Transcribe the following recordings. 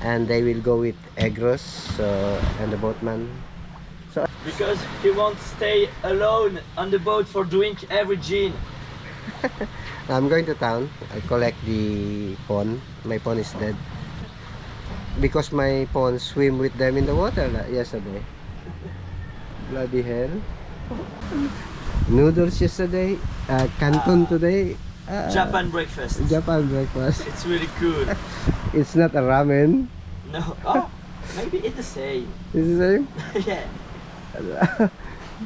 and they will go with Egros and the boatman. So Because he won't stay alone on the boat for drink every gin. I'm going to town. I collect the pawn. My pawn is dead because my pawn swim with them in the water yesterday. Bloody hell. Noodles yesterday, canton today. Japan breakfast. Japan breakfast. It's really good. It's not a ramen. No. Oh, maybe it's the same. Is it the same? Yeah.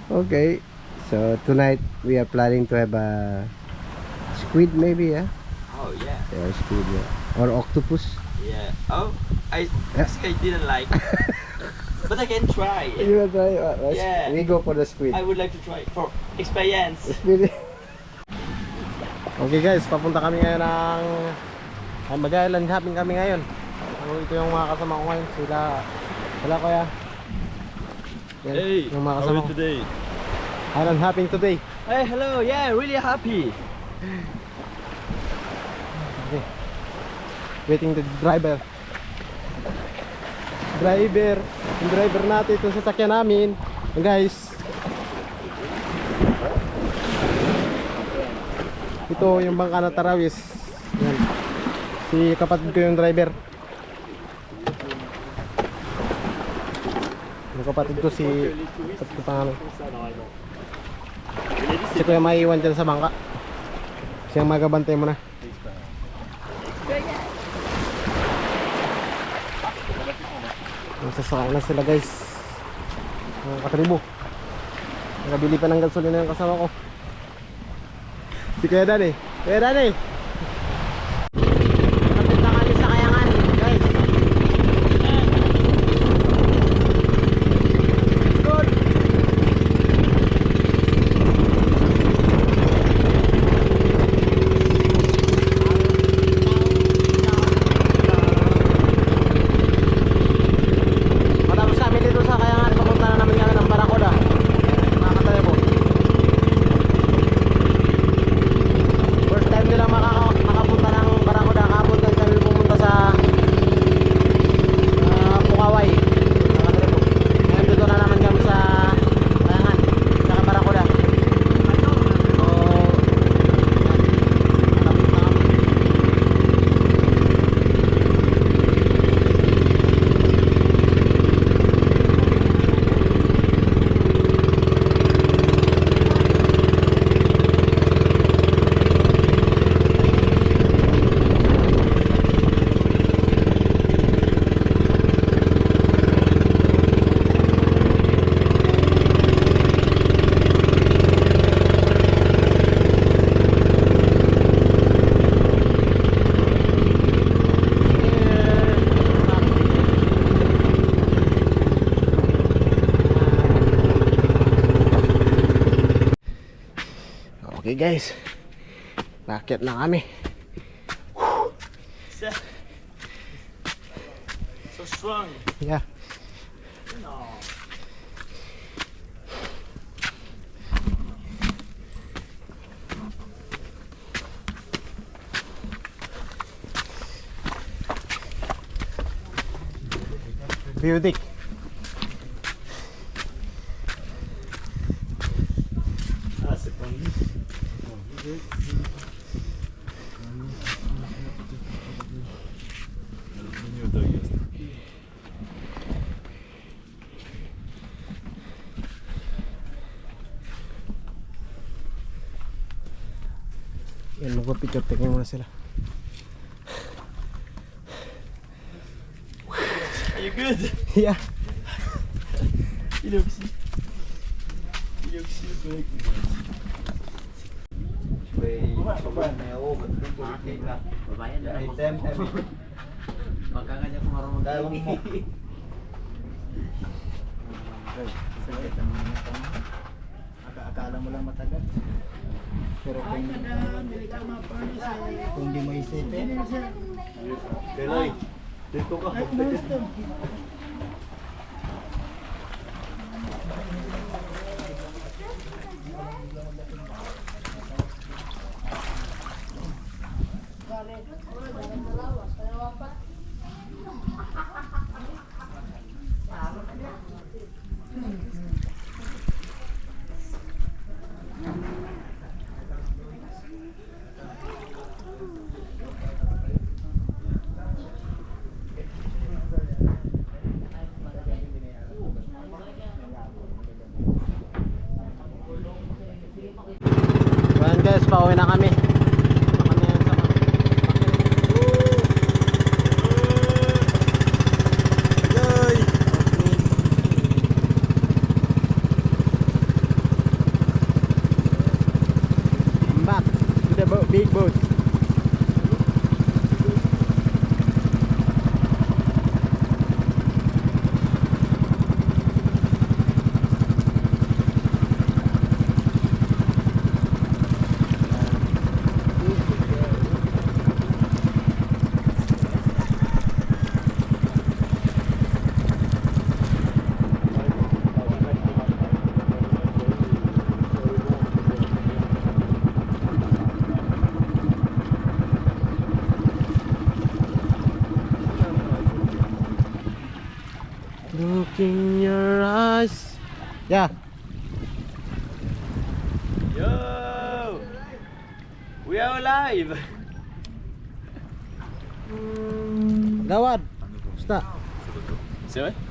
Okay. So tonight we are planning to have a squid maybe, yeah? Oh yeah. Yeah, squid, yeah. Or octopus. Yeah. Oh, I think I didn't like, but I can try. You want to try? Yeah. We go for the squid. I would like to try for experience. Squid. Okay guys, papunta kami ngayon ng mag-island hopping kami ngayon. Ito yung mga kasama ko ngayon. Sila kuya. Yan, Hey, yung mga how kasama are you ko. today? Island hopping today. Hey, hello. Yeah, really happy. Okay. Waiting the driver. Yung driver natin itong sasakyan namin. And guys, ito yung bangka na Tarawis. Yan. Si kapatid ko yung driver. Yung kapatid ko si Kuya maiiwan dyan sa bangka. Siyang magabantay mo na. Sasakay na sila guys. Mga katribo. Nagabili pa ng gasolina yung kasama ko. Si Kuya Danny. Kuya Danny! Kapit na kami sa Kayangan guys. Good! Matapos kami dito sa Kayangan, papunta na namin kami ng Baracoda. Mga katribo. First time nila makapunta ng Baracoda. Kahapon lang kami pumunta sa Pukaway. Ngayon dito na naman kami sa Kayangan, sa Baracoda. So malapit na kami. Okay guys, nakakit na kami. So strong. Yeah. No. Beauty. Yan, magpapicture, tingnan muna sila. Are you good? Yeah. He looks good. Akala mo lang matagal. Pero kung di mo isipin, Kelay, dito ka. pauwi na kami. I'm back to the big boat. Look in your eyes. Yeah. Yo! We are alive! Gawad. Basta. Siapa?